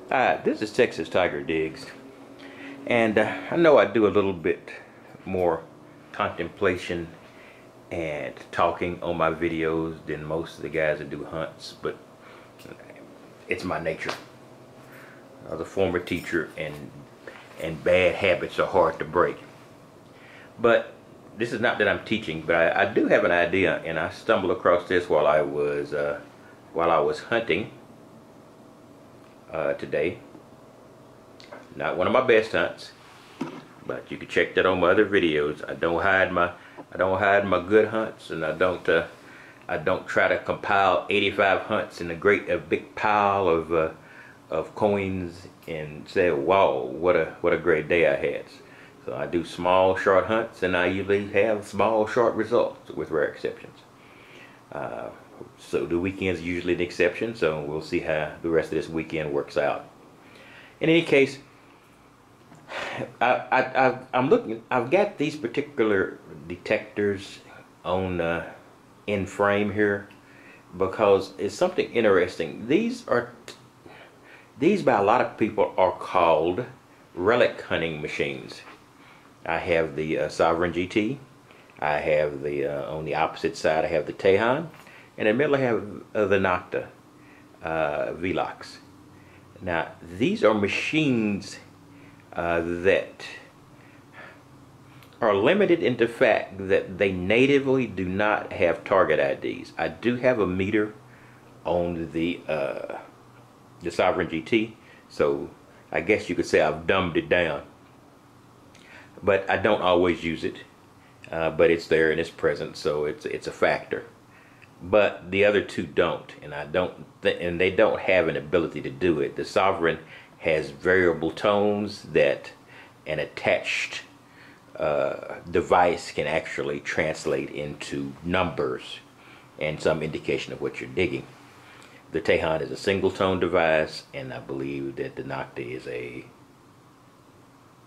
This is Texas Tiger Digs, and I know I do a little bit more contemplation and talking on my videos than most of the guys that do hunts, but it's my nature. I was a former teacher, and bad habits are hard to break. But this is not that I'm teaching, but I do have an idea, and I stumbled across this while I was hunting today. Not one of my best hunts, but you can check that on my other videos. I don't hide my good hunts, and I don't try to compile 85 hunts in a big pile of coins and say, wow, what a great day I had. So I do small, short hunts, and I usually have small, short results, with rare exceptions. So the weekend's usually an exception, so we'll see how the rest of this weekend works out. In any case, I'm looking. I've got these particular detectors on in frame here because it's something interesting. These by a lot of people are called relic hunting machines. I have the Sovereign GT. I have the on the opposite side I have the Tejon, and in the middle I have the Nocta Velox. Now these are machines that are limited in the fact that they natively do not have target IDs. I do have a meter on the Sovereign GT, so I guess you could say I've dumbed it down. But I don't always use it, but it's there and it's present, so it's a factor. But the other two don't, and they don't have an ability to do it. The Sovereign has variable tones that an attached device can actually translate into numbers and some indication of what you're digging. The Tejon is a single tone device, and I believe that the Nocta is a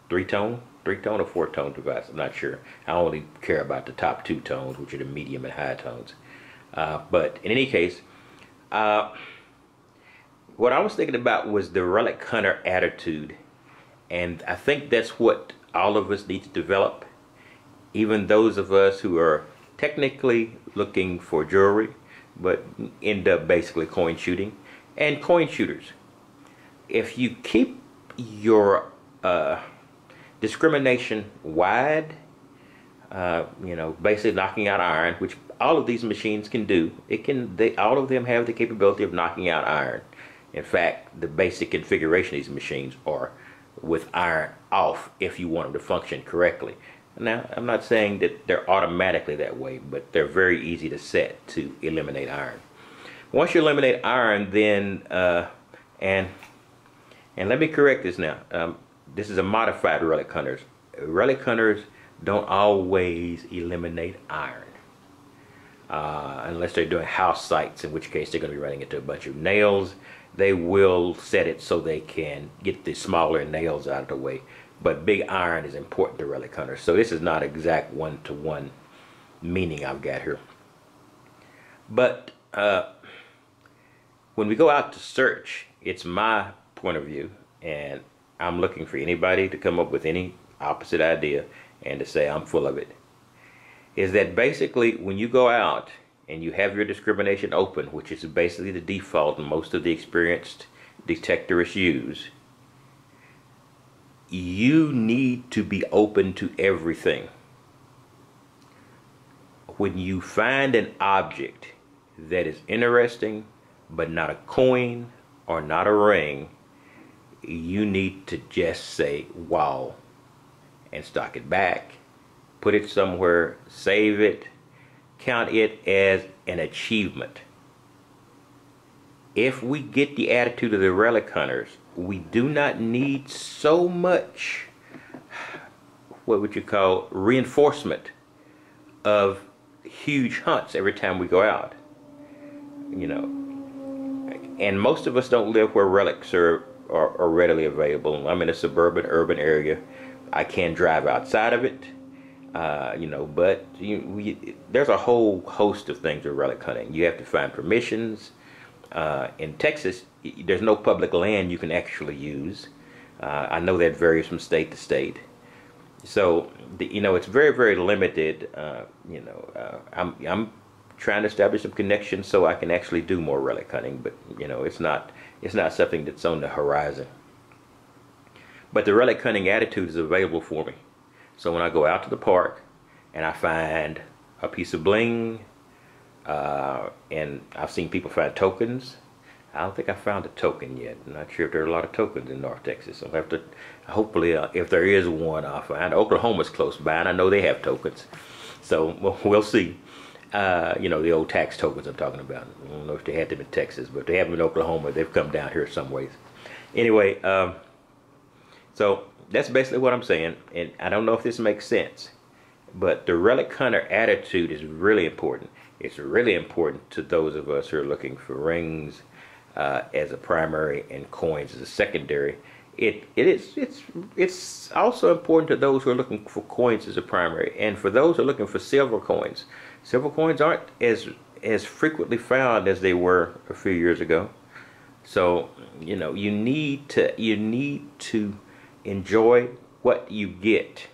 three-tone or four-tone device. I'm not sure. I only care about the top two tones, which are the medium and high tones. But in any case, what I was thinking about was the relic hunter attitude, and I think that's what all of us need to develop, even those of us who are technically looking for jewelry but end up basically coin shooting, and coin shooters. If you keep your discrimination wide, basically knocking out iron, which all of these machines can do. All of them have the capability of knocking out iron. In fact, the basic configuration of these machines are with iron off if you want them to function correctly. Now, I'm not saying that they're automatically that way, but they're very easy to set to eliminate iron. Once you eliminate iron, then and let me correct this now. This is a modified relic hunters. Relic hunters don't always eliminate iron, unless they're doing house sites, in which case they're going to be running into a bunch of nails. They will set it so they can get the smaller nails out of the way. But big iron is important to relic hunters. So this is not exact one-to-one meaning I've got here. But when we go out to search, it's my point of view, and I'm looking for anybody to come up with any opposite idea and to say I'm full of it, is that basically when you go out and you have your discrimination open, which is basically the default most of the experienced detectorists use, you need to be open to everything. When you find an object that is interesting but not a coin or not a ring, you need to just say wow and stock it back, put it somewhere, save it, count it as an achievement. If we get the attitude of the relic hunters, we do not need so much, what would you call, reinforcement of huge hunts every time we go out. And most of us don't live where relics are readily available. I'm in a suburban urban area. I can drive outside of it, but there's a whole host of things with relic hunting. You have to find permissions. In Texas, there's no public land you can actually use. I know that varies from state to state. So, it's very, very limited. I'm trying to establish some connections so I can actually do more relic hunting, but it's not something that's on the horizon. But the relic hunting attitude is available for me. So when I go out to the park and I find a piece of bling, and I've seen people find tokens. I don't think I found a token yet. I'm not sure if there are a lot of tokens in North Texas. I'll have to, hopefully, if there is one, I'll find. Oklahoma's close by, and I know they have tokens. So we'll see. The old tax tokens I'm talking about. I don't know if they had them in Texas, but if they have them in Oklahoma, they've come down here some ways. Anyway, so that's basically what I'm saying, and I don't know if this makes sense, but the relic hunter attitude is really important. It's really important to those of us who are looking for rings as a primary and coins as a secondary. It's also important to those who are looking for coins as a primary, and for those who are looking for silver coins. Silver coins aren't as frequently found as they were a few years ago. So you need to enjoy what you get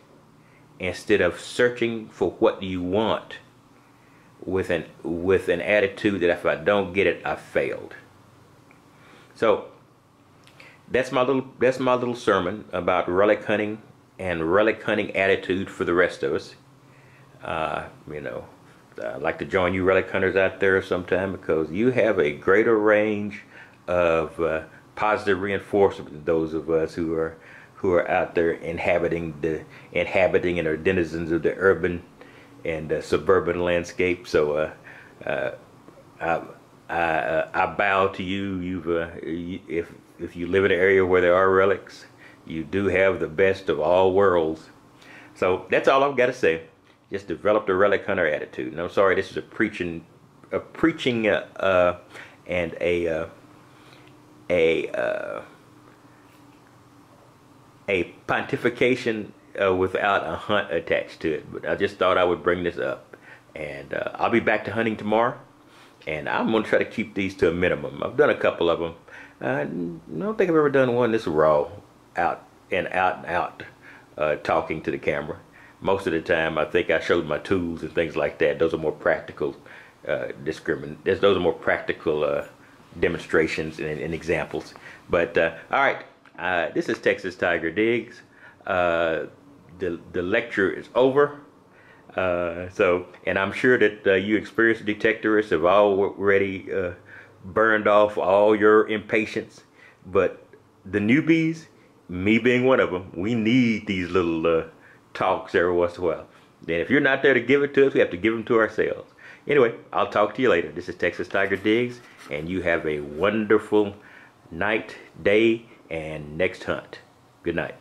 instead of searching for what you want with an attitude that if I don't get it, I failed. So that's my little sermon about relic hunting and relic hunting attitude for the rest of us. I'd like to join you relic hunters out there sometime, because you have a greater range of positive reinforcement than those of us who are out there inhabiting and are denizens of the urban and suburban landscape. So I bow to you. If you live in an area where there are relics, you do have the best of all worlds. So that's all I've got to say. Just develop the relic hunter attitude. And I'm sorry, this is a preaching and a pontification without a hunt attached to it. But I just thought I would bring this up. And I'll be back to hunting tomorrow. And I'm going to try to keep these to a minimum. I've done a couple of them. I don't think I've ever done one this raw, out, talking to the camera. Most of the time, I think I showed my tools and things like that. Those are more practical those are more practical demonstrations and examples. But all right, this is Texas Tiger Diggs. The lecture is over. And I'm sure that you experienced detectorists have already burned off all your impatience. But the newbies, me being one of them, we need these little talks every once in a while. And if you're not there to give it to us, we have to give them to ourselves. Anyway, I'll talk to you later. This is Texas Tiger Diggs, and you have a wonderful night, day, and next hunt. Good night.